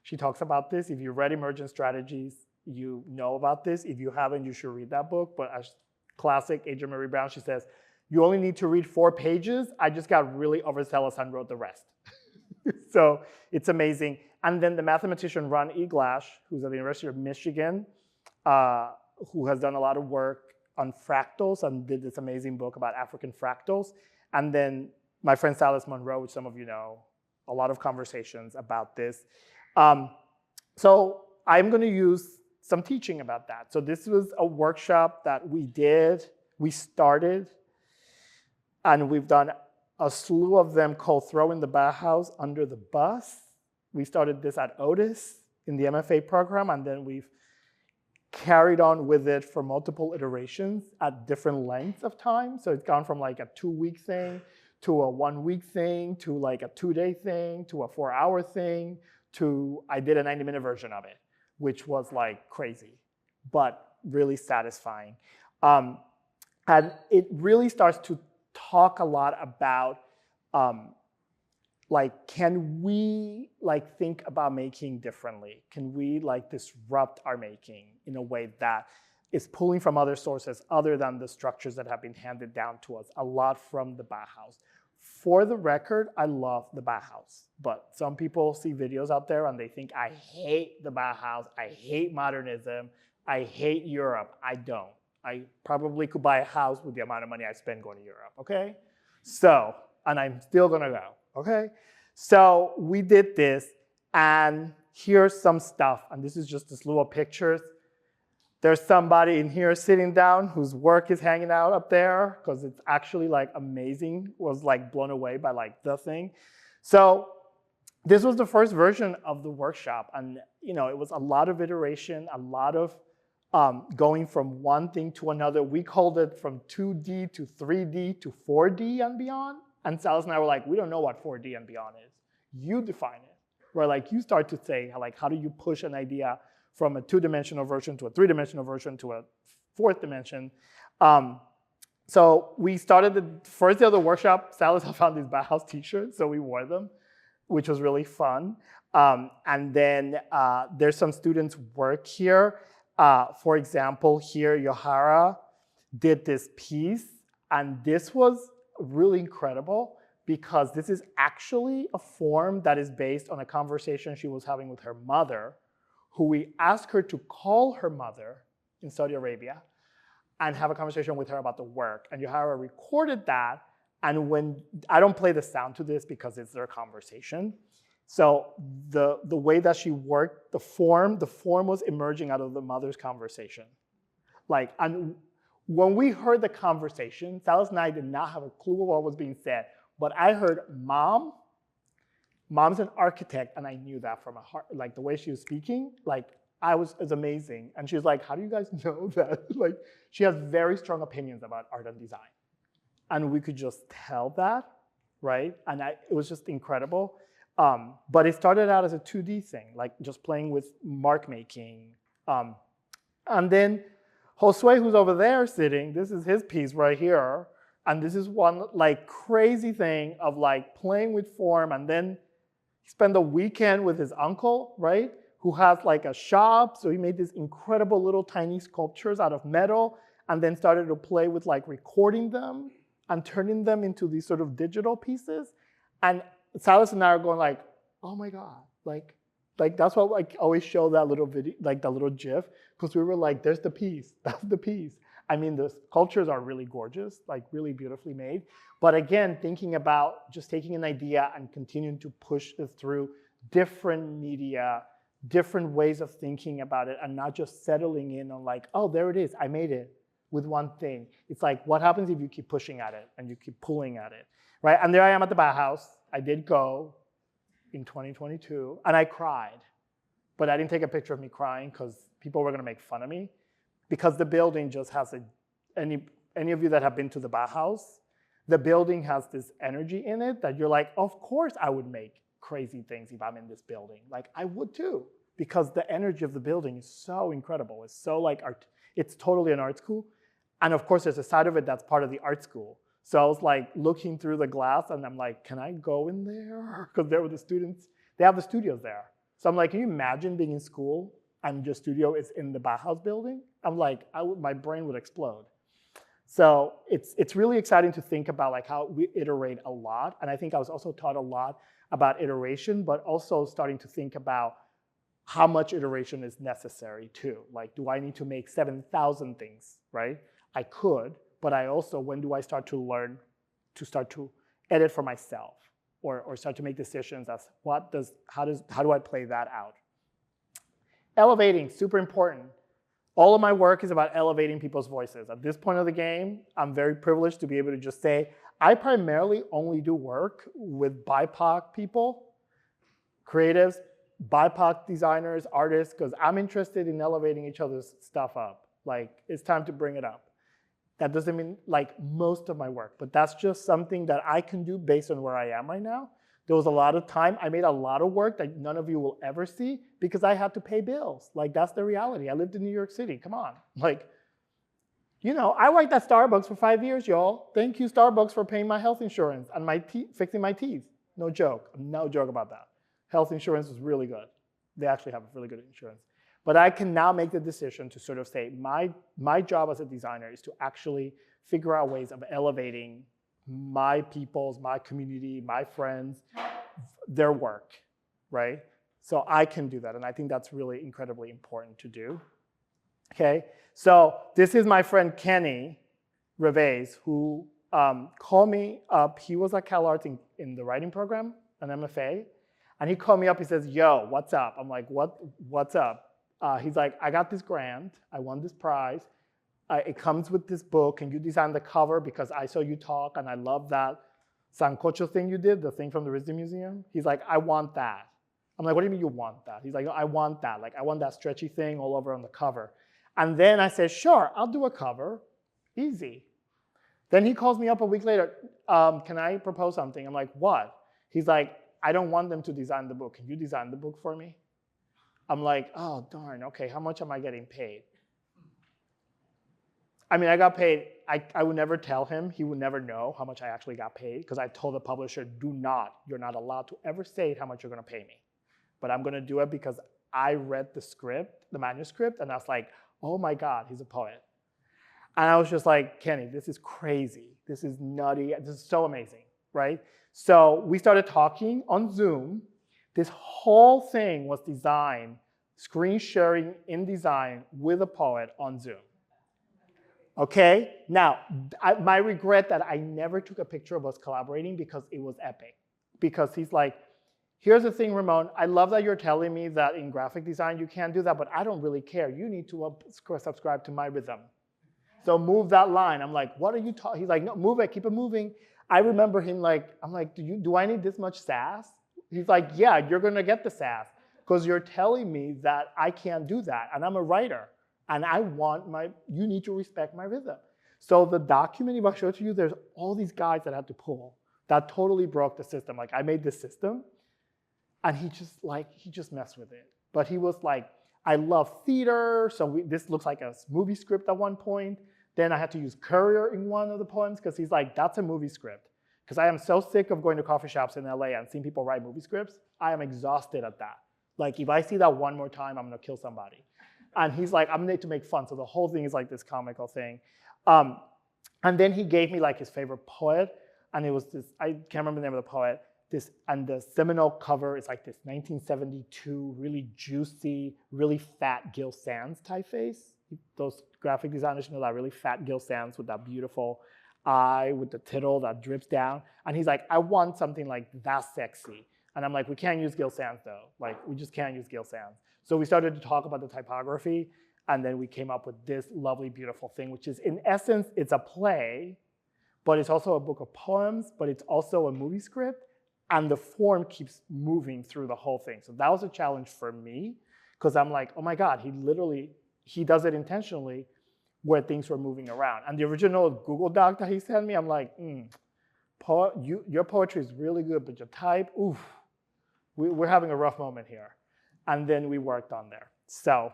A: She talks about this. If you read Emergent Strategies, you know about this. If you haven't, you should read that book. But as classic Adrienne Marie Brown, she says, you only need to read 4 pages. I just got really overzealous and wrote the rest. So it's amazing. And then the mathematician Ron Eglash, who's at the University of Michigan, who has done a lot of work on fractals and did this amazing book about African fractals. And then my friend Silas Monroe, which some of you know, a lot of conversations about this. So I'm going to use some teaching about that. So this was a workshop that we started, and we've done a slew of them called Throwing the Bauhaus Under the Bus. We started this at Otis in the MFA program, and then we've carried on with it for multiple iterations at different lengths of time. So it's gone from like a 2-week thing to a 1-week thing to like a 2-day thing to a 4-hour thing to I did a 90-minute version of it, which was like crazy, but really satisfying. And it really starts to talk a lot about like, can we like think about making differently? Can we like disrupt our making in a way that is pulling from other sources other than the structures that have been handed down to us, a lot from the Bauhaus. For the record, I love the Bauhaus, but some people see videos out there and they think, I hate the Bauhaus, I hate modernism, I hate Europe. I don't. I probably could buy a house with the amount of money I spend going to Europe, okay? So, and I'm still gonna go, okay? So we did this, and here's some stuff, and this is just this little pictures. There's somebody in here sitting down whose work is hanging out up there because it's actually like amazing, was like blown away by like the thing. So this was the first version of the workshop, and you know, it was a lot of iteration, a lot of going from one thing to another. We called it from 2D to 3D to 4D and beyond. And Salas and I were like, we don't know what 4D and beyond is. You define it. Where like you start to say, like, how do you push an idea from a two-dimensional version to a three-dimensional version to a fourth dimension? So we started the first day of the workshop. Salas found these Bauhaus t-shirts, so we wore them, which was really fun. And then there's some students' work here. For example, here, Yohara did this piece, and this was really incredible because this is actually a form that is based on a conversation she was having with her mother, who we asked her to call her mother in Saudi Arabia and have a conversation with her about the work. And Yohara recorded that, and when, I don't play the sound to this because it's their conversation. So the way that she worked, the form was emerging out of the mother's conversation. Like, and when we heard the conversation, Salas and I did not have a clue what was being said, but I heard mom. Mom's an architect, and I knew that from a heart, like the way she was speaking, like it was amazing. And she was like, how do you guys know that? Like, she has very strong opinions about art and design. And we could just tell that, right? And it was just incredible. But it started out as a 2D thing, like just playing with mark making. And then Josue, who's over there sitting, this is his piece right here. And this is one like crazy thing of like playing with form, and then he spent the weekend with his uncle, right? Who has like a shop. So he made these incredible little tiny sculptures out of metal, and then started to play with like recording them and turning them into these sort of digital pieces. And Salas and I are going like, oh my God, like that's why I always show that little video, like that little GIF, because we were like, there's the piece, that's the piece. I mean, the sculptures are really gorgeous, like really beautifully made. But again, thinking about just taking an idea and continuing to push it through different media, different ways of thinking about it, and not just settling in on like, oh, there it is, I made it with one thing. It's like, what happens if you keep pushing at it and you keep pulling at it, right? And there I am at the Bauhaus. I did go in 2022, and I cried. But I didn't take a picture of me crying because people were gonna make fun of me, because the building just has any of you that have been to the Bauhaus, the building has this energy in it that you're like, of course I would make crazy things if I'm in this building. Like I would too, because the energy of the building is so incredible. It's so like art, it's totally an art school. And of course there's a side of it that's part of the art school. So I was like looking through the glass and I'm like, can I go in there? Because there were the students, they have the studios there. So I'm like, can you imagine being in school and your studio is in the Bauhaus building? I'm like, my brain would explode. So it's really exciting to think about like how we iterate a lot. And I think I was also taught a lot about iteration, but also starting to think about how much iteration is necessary too. Like, do I need to make 7,000 things, right? I could, but I also, when do I start to learn to start to edit for myself or start to make decisions as how do I play that out? Elevating, super important. All of my work is about elevating people's voices. At this point of the game, I'm very privileged to be able to just say, I primarily only do work with BIPOC people, creatives, BIPOC designers, artists, because I'm interested in elevating each other's stuff up. Like, it's time to bring it up. That doesn't mean like most of my work, but that's just something that I can do based on where I am right now. There was a lot of time, I made a lot of work that none of you will ever see because I had to pay bills. Like, that's the reality. I lived in New York City, come on. Like, you know, I worked at Starbucks for 5 years, y'all. Thank you, Starbucks, for paying my health insurance and my fixing my teeth. No joke about that. Health insurance is really good. They actually have really good insurance. But I can now make the decision to sort of say, my job as a designer is to actually figure out ways of elevating my people's, my community, my friends, their work, right? So I can do that, and I think that's really incredibly important to do. Okay, so this is my friend Kenny Reves, who called me up. He was at CalArts in the writing program, an MFA, and he called me up. He says, "Yo, what's up?" I'm like, "What's up?" He's like, "I got this grant. I won this prize. It comes with this book. Can you design the cover? Because I saw you talk, and I love that Sancocho thing you did, the thing from the RISD Museum." He's like, "I want that." I'm like, "What do you mean you want that?" He's like, "No, I want that. Like, I want that stretchy thing all over on the cover." And then I said, "Sure, I'll do a cover. Easy." Then he calls me up a week later. "Can I propose something?" I'm like, "What?" He's like, "I don't want them to design the book. Can you design the book for me?" I'm like, "Oh, darn. Okay, how much am I getting paid?" I mean, I got paid. I would never tell him. He would never know how much I actually got paid because I told the publisher, you're not allowed to ever say how much you're going to pay me. But I'm going to do it because I read the script, the manuscript, and I was like, oh my God, he's a poet. And I was just like, Kenny, this is crazy. This is nutty. This is so amazing, right? So we started talking on Zoom. This whole thing was designed, screen sharing in design with a poet on Zoom. Okay, now, my regret that I never took a picture of us collaborating because it was epic. Because he's like, here's the thing, Ramon, I love that you're telling me that in graphic design you can't do that, but I don't really care. You need to subscribe to my rhythm. So move that line. I'm like, what are you talking? He's like, no, move it, keep it moving. I remember him like, I'm like, do I need this much sass? He's like, yeah, you're gonna get the sass because you're telling me that I can't do that, and I'm a writer. And you need to respect my rhythm. So the document, if I show it to you, there's all these guys that I had to pull that totally broke the system. Like I made this system and he just messed with it. But he was like, I love theater. So this looks like a movie script at one point. Then I had to use Courier in one of the poems because he's like, that's a movie script. Because I am so sick of going to coffee shops in LA and seeing people write movie scripts. I am exhausted at that. Like if I see that one more time, I'm gonna kill somebody. And he's like, I'm made to make fun. So the whole thing is like this comical thing. And then he gave me like his favorite poet. And it was this, I can't remember the name of the poet. And the Seminole cover is like this 1972, really juicy, really fat Gil Sands typeface. Those graphic designers know that really fat Gil Sands with that beautiful eye with the tittle that drips down. And he's like, I want something like that sexy. And I'm like, we can't use Gil Sands though. Like, we just can't use Gil Sands. So we started to talk about the typography, and then we came up with this lovely, beautiful thing, which is, in essence, it's a play, but it's also a book of poems, but it's also a movie script, and the form keeps moving through the whole thing. So that was a challenge for me, because I'm like, oh my God, he does it intentionally where things were moving around. And the original Google Doc that he sent me, I'm like, your poetry is really good, but your type, oof, we're having a rough moment here. And then we worked on there. So,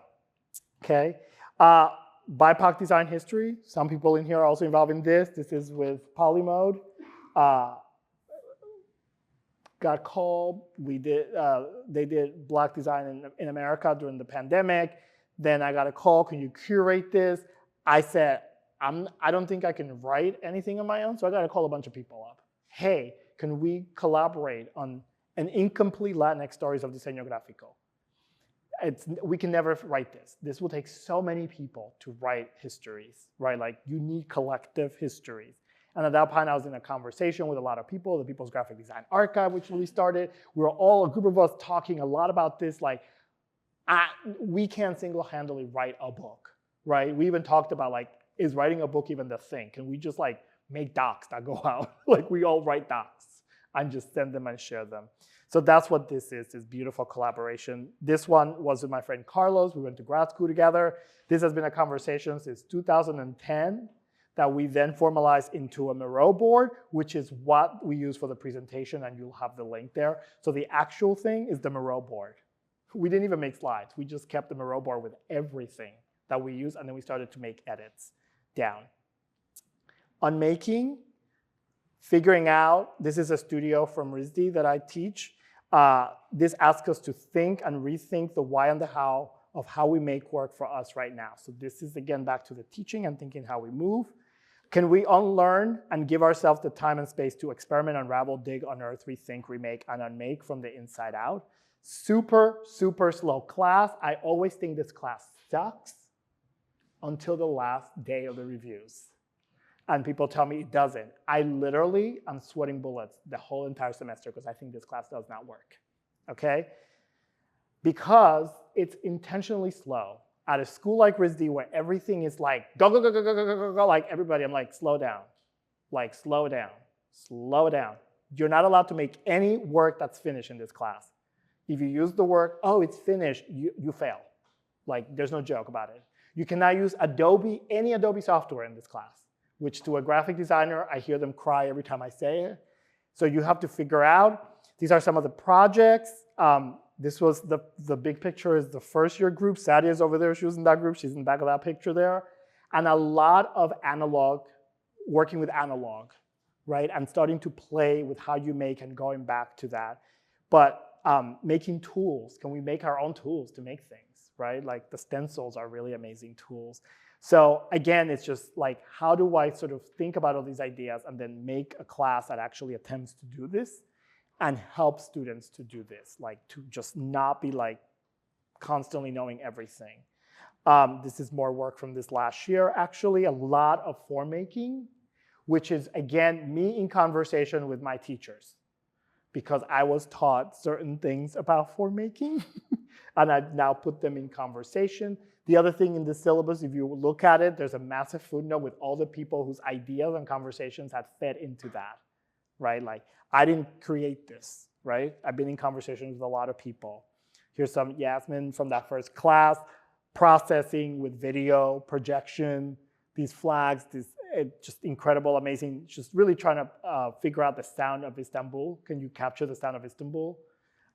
A: okay. BIPOC design history. Some people in here are also involved in this. This is with Polymode. Got called. They did Black design in America during the pandemic. Then I got a call, can you curate this? I said, I don't think I can write anything on my own, so I got to call a bunch of people up. Hey, can we collaborate on an incomplete Latinx stories of Diseño Gráfico? We can never write this. This will take so many people to write histories, right? Like you need collective histories. And at that point, I was in a conversation with a lot of people, the People's Graphic Design Archive, which we started. We were all a group of us talking a lot about this. Like, we can't single-handedly write a book, right? We even talked about like, is writing a book even the thing? Can we just like make docs that go out? Like we all write docs and just send them and share them. So that's what this is, this beautiful collaboration. This one was with my friend Carlos. We went to grad school together. This has been a conversation since 2010 that we then formalized into a Miro board, which is what we use for the presentation, and you'll have the link there. So the actual thing is the Miro board. We didn't even make slides. We just kept the Miro board with everything that we use, and then we started to make edits down. On making, figuring out, this is a studio from RISD that I teach. This asks us to think and rethink the why and the how of how we make work for us right now. So this is, again, back to the teaching and thinking how we move. Can we unlearn and give ourselves the time and space to experiment, unravel, dig, unearth, rethink, remake, and unmake from the inside out? Super, super slow class. I always think this class sucks until the last day of the reviews. And people tell me it doesn't. I literally am sweating bullets the whole entire semester because I think this class does not work, okay? Because it's intentionally slow. At a school like RISD where everything is like, go, go, go, go, go, go, go, go, like everybody, I'm like, slow down. Like, slow down, slow down. You're not allowed to make any work that's finished in this class. If you use the work, oh, it's finished, you fail. Like, there's no joke about it. You cannot use Adobe, any Adobe software in this class, which to a graphic designer, I hear them cry every time I say it. So you have to figure out, these are some of the projects. This was the big picture is the first year group. Sadia's over there, she was in that group. She's in the back of that picture there. And a lot of analog, working with analog, right? And starting to play with how you make and going back to that. But making tools, can we make our own tools to make things, right? Like the stencils are really amazing tools. So again, it's just like, how do I sort of think about all these ideas and then make a class that actually attempts to do this and help students to do this, like to just not be like constantly knowing everything. This is more work from this last year, actually, a lot of form making, which is, again, me in conversation with my teachers, because I was taught certain things about form making, and I've now put them in conversation. The other thing in the syllabus, if you look at it, there's a massive footnote with all the people whose ideas and conversations had fed into that, right? Like, I didn't create this, right? I've been in conversations with a lot of people. Here's some Yasmin from that first class, processing with video, projection, these flags, this just incredible, amazing, just really trying to figure out the sound of Istanbul. Can you capture the sound of Istanbul?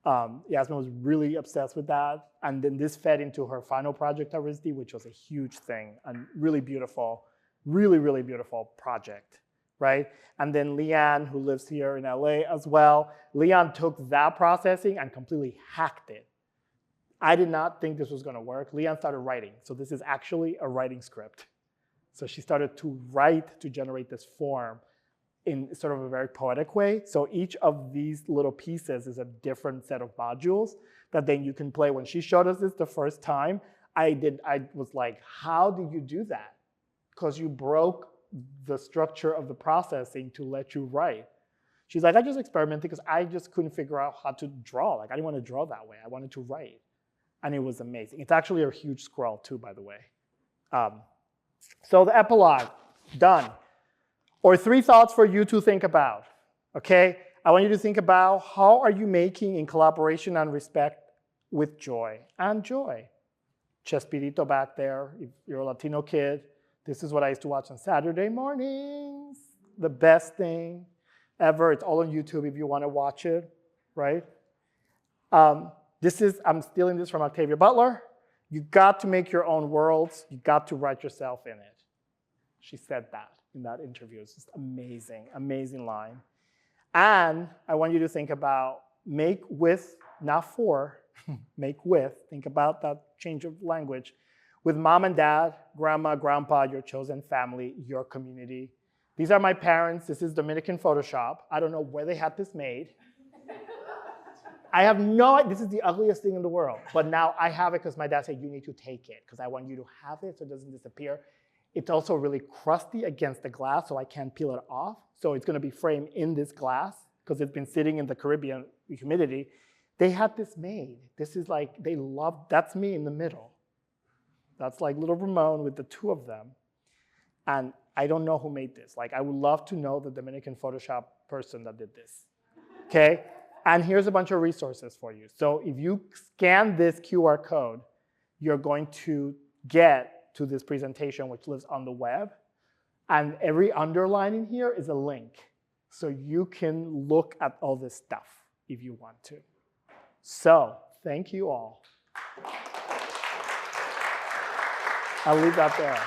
A: Yasmin was really obsessed with that. And then this fed into her final project at RISD, which was a huge thing and really beautiful, really, really beautiful project, right? And then Leanne, who lives here in LA as well, Leanne took that processing and completely hacked it. I did not think this was gonna work. Leanne started writing. So this is actually a writing script. So she started to write to generate this form in sort of a very poetic way. So each of these little pieces is a different set of modules that then you can play. When she showed us this the first time, I was like, how did you do that? Because you broke the structure of the processing to let you write. She's like, I just experimented because I just couldn't figure out how to draw. Like, I didn't want to draw that way. I wanted to write. And it was amazing. It's actually a huge scroll too, by the way. So the epilogue, done. Or 3 thoughts for you to think about, okay? I want you to think about how are you making in collaboration and respect with joy and joy. Chespirito back there, if you're a Latino kid, this is what I used to watch on Saturday mornings. The best thing ever. It's all on YouTube if you want to watch it, right? I'm stealing this from Octavia Butler. You got to make your own worlds. You got to write yourself in it. She said that in that interview. It's just amazing, amazing line. And I want you to think about make with, not for, make with, think about that change of language, with mom and dad, grandma, grandpa, your chosen family, your community. These are my parents. This is Dominican Photoshop. I don't know where they had this made. I have no idea. This is the ugliest thing in the world. But now I have it because my dad said, you need to take it because I want you to have it so it doesn't disappear. It's also really crusty against the glass, so I can't peel it off. So it's going to be framed in this glass because it's been sitting in the Caribbean humidity. They had this made. This is like, they love, that's me in the middle. That's like little Ramon with the 2 of them. And I don't know who made this. Like, I would love to know the Dominican Photoshop person that did this, okay? And here's a bunch of resources for you. So if you scan this QR code, you're going to get to this presentation, which lives on the web. And every underline in here is a link. So you can look at all this stuff if you want to. So thank you all. I'll leave that there.